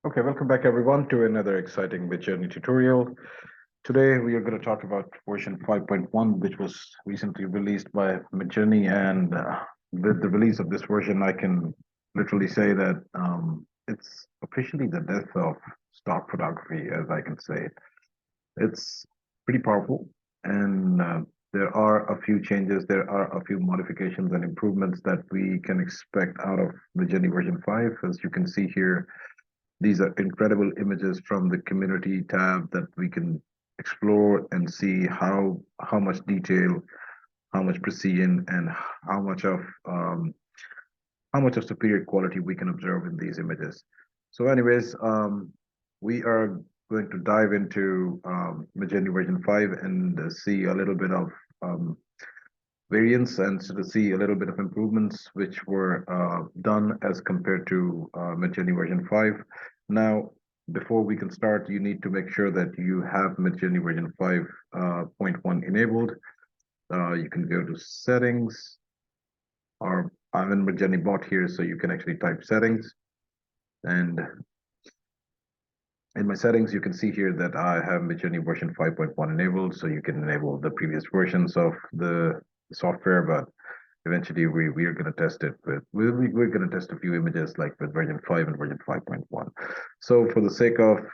Okay, welcome back everyone to another exciting MidJourney tutorial. Today we are going to talk about version 5.1, which was recently released by MidJourney. And with the release of this version, I can literally say that it's officially the death of stock photography, as I can say it. It's pretty powerful, and there are a few changes, there are a few modifications and improvements that we can expect out of MidJourney version 5. As you can see here, these are incredible images from the community tab that we can explore and see how much detail, how much precision, and how much of um, how much of superior quality we can observe in these images. So, anyways, we are going to dive into MidJourney version 5 and see a little bit of um, variance and sort of see a little bit of improvements which were done as compared to MidJourney version 5. Now, before we can start, you need to make sure that you have MidJourney version 5.1 enabled. You can go to settings, or I'm in MidJourney bot here, so you can actually type settings. And in my settings, you can see here that I have MidJourney version 5.1 enabled, so you can enable the previous versions of the software, but eventually we are going to test it with we're going to test a few images like with version 5 and version 5.1. So for the sake of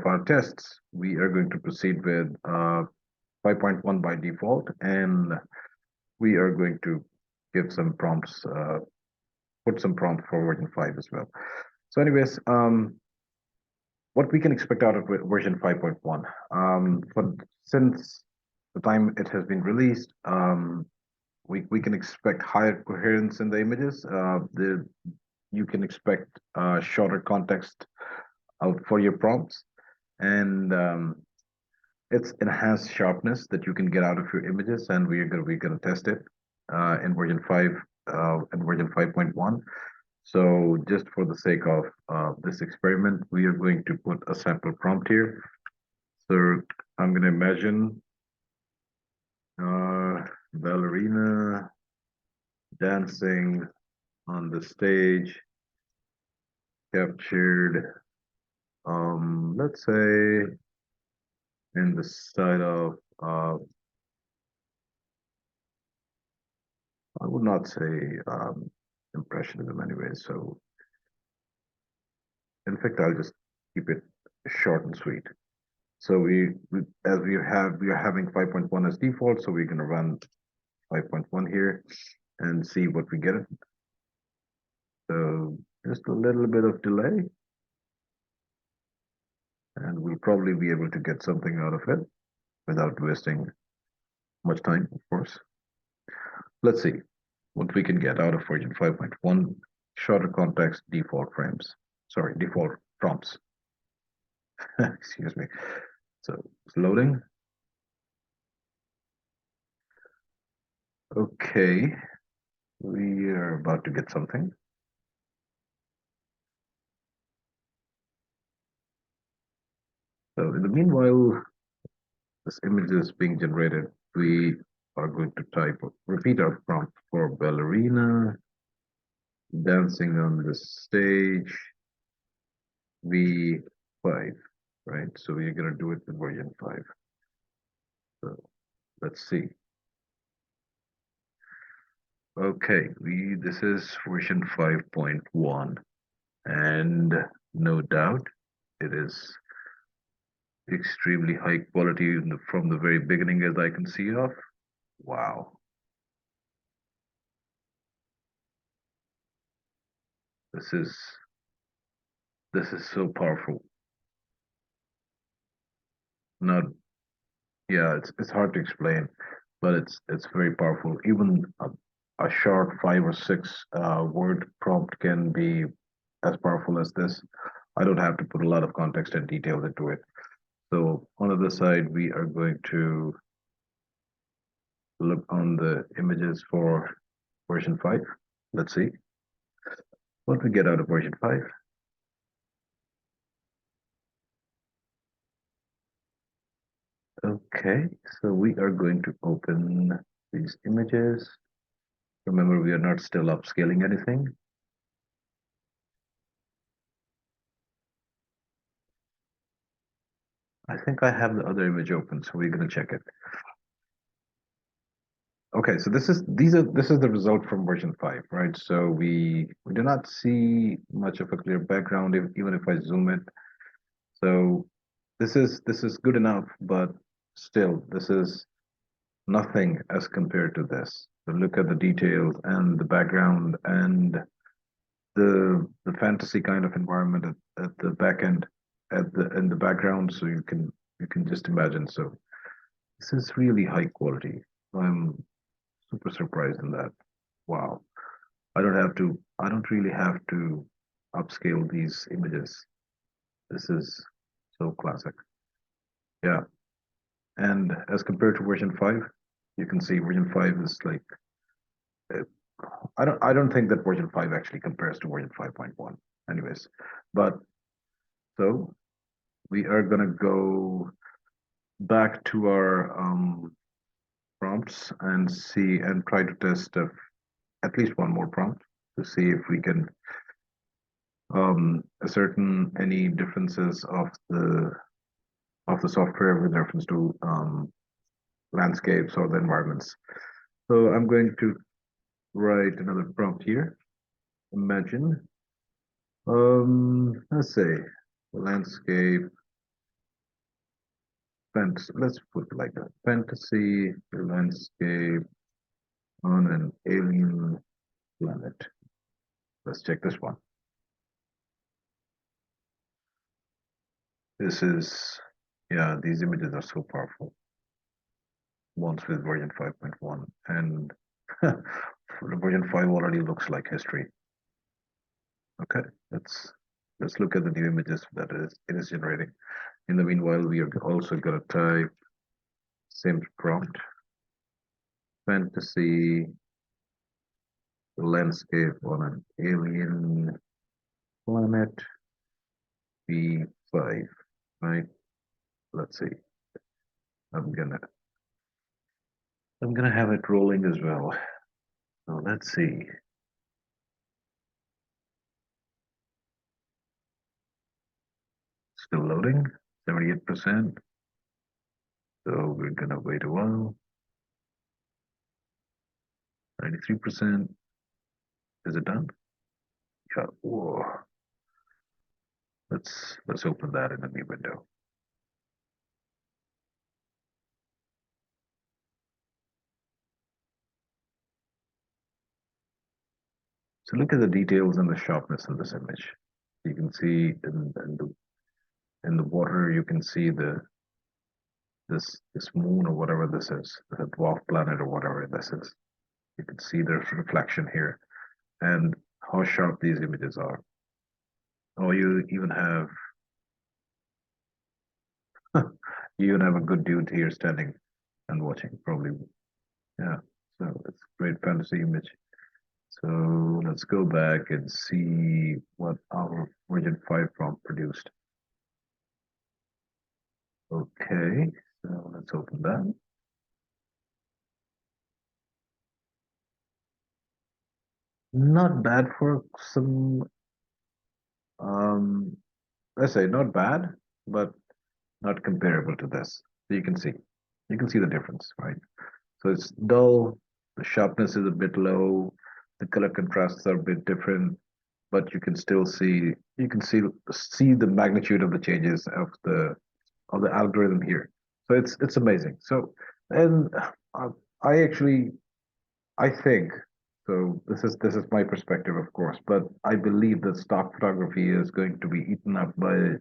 our tests, we are going to proceed with 5.1 by default, and we are going to give some prompts, put some prompt for version 5 as well. So anyways, what we can expect out of version 5.1. For since the time it has been released, we can expect higher coherence in the images. You can expect shorter context out for your prompts, and it's enhanced sharpness that you can get out of your images, and we're gonna test it in version 5 and version 5.1. So just for the sake of this experiment, we are going to put a sample prompt here. So I'm going to imagine ballerina dancing on the stage, captured, let's say in the side of, I would not say impressionism anyway. So in fact, I'll just keep it short and sweet. So as we are having 5.1 as default, so we're going to run 5.1 here and see what we get. So just a little bit of delay, and we'll probably be able to get something out of it without wasting much time, of course. Let's see what we can get out of version 5.1, shorter context, default frames. Sorry, default prompts. Excuse me. So it's loading. Okay, we are about to get something. So in the meanwhile, this image is being generated. We are going to repeat our prompt for ballerina dancing on the stage V5, right? So we're going to do it in version 5. So let's see. Okay, this is version 5.1, and no doubt it is extremely high quality from the very beginning, as I can see of. Wow, this is this is so powerful. Not Yeah, it's hard to explain, but it's very powerful. Even a short 5 or 6 word prompt can be as powerful as this. I don't have to put a lot of context and details into it. So on the other side, we are going to look on the images for version 5. Let's see what we get out of version 5. Okay, so we are going to open these images. Remember, we are not still upscaling anything. I think I have the other image open, so we're gonna check it. Okay, so this is the result from version 5, right? So we do not see much of a clear background even if I zoom it. So this is good enough, but still this is nothing as compared to this. So look at the details and the background and the fantasy kind of environment at the back end at the in the background, so you can just imagine. So this is really high quality. I'm super surprised in that. Wow. I don't really have to upscale these images. This is so classic. Yeah. And as compared to version 5, you can see version 5 is like uh, I don't think that version 5 actually compares to version 5.1 anyways. But so we are gonna go back to our prompts and see and try to test at least one more prompt to see if we can ascertain any differences of the software with reference to landscapes or the environments. So I'm going to write another prompt here. Imagine, let's say landscape fantasy. Let's put it like that. Fantasy landscape on an alien planet. Let's check this one. This is, yeah, these images are so powerful. Once with version 5.1, and version 5 already looks like history. Okay, let's look at the new images that it is generating. In the meanwhile, we are also gonna type same prompt, fantasy landscape on an alien planet V5, right? Let's see. I'm gonna I'm gonna have it rolling as well. So let's see. Still loading, 78%. So we're gonna wait a while. 93%. Is it done? Yeah. Whoa. Let's open that in a new window. So look at the details and the sharpness in this image. You can see in the water, you can see this moon or whatever this is, the dwarf planet or whatever this is. You can see the reflection here and how sharp these images are. Oh, you even have you even have a good dude here standing and watching, probably. Yeah. So it's a great fantasy image. So let's go back and see what our version 5 prompt produced. Okay, so let's open that. Not bad for some, um, let's say not bad, but not comparable to this. So you can see the difference, right? So it's dull, the sharpness is a bit low, the color contrasts are a bit different, but you can see the magnitude of the changes of the algorithm here. So it's amazing. So and I actually I think so. This is my perspective, of course, but I believe that stock photography is going to be eaten up by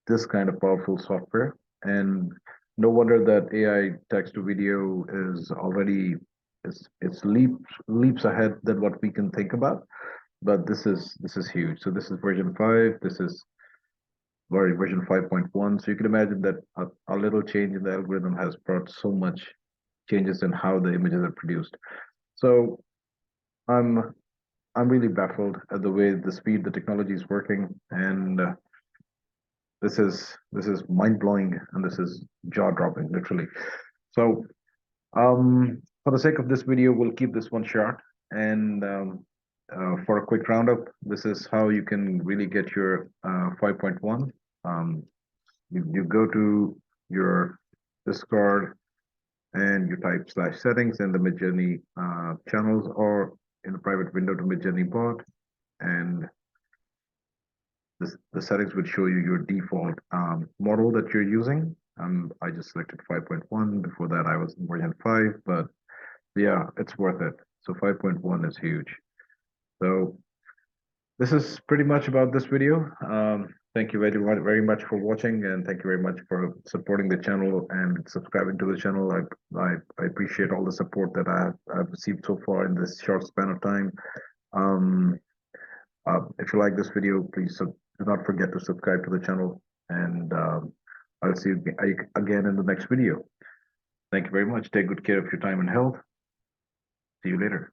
this kind of powerful software, and no wonder that AI text to video is already it's leaps ahead than what we can think about. But this is huge. So this is version 5. This is version 5.1. So you can imagine that a little change in the algorithm has brought so much changes in how the images are produced. So I'm I'm really baffled at the way the speed the technology is working, and this is mind blowing, and this is jaw dropping, literally. So for the sake of this video, we'll keep this one short, and for a quick roundup, this is how you can really get your 5.1. Um, You go to your Discord and you type /settings in the MidJourney channels or in the private window to MidJourney bot, and the settings would show you your default model that you're using. I just selected 5.1. Before that, I was in version 5, but yeah, it's worth it. So 5.1 is huge. So this is pretty much about this video. Thank you very much for watching, and thank you very much for supporting the channel and subscribing to the channel. I appreciate all the support that I've received so far in this short span of time. Um, if you like this video, please do not forget to subscribe to the channel, and I'll see you again in the next video. Thank you very much. Take good care of your time and health. See you later.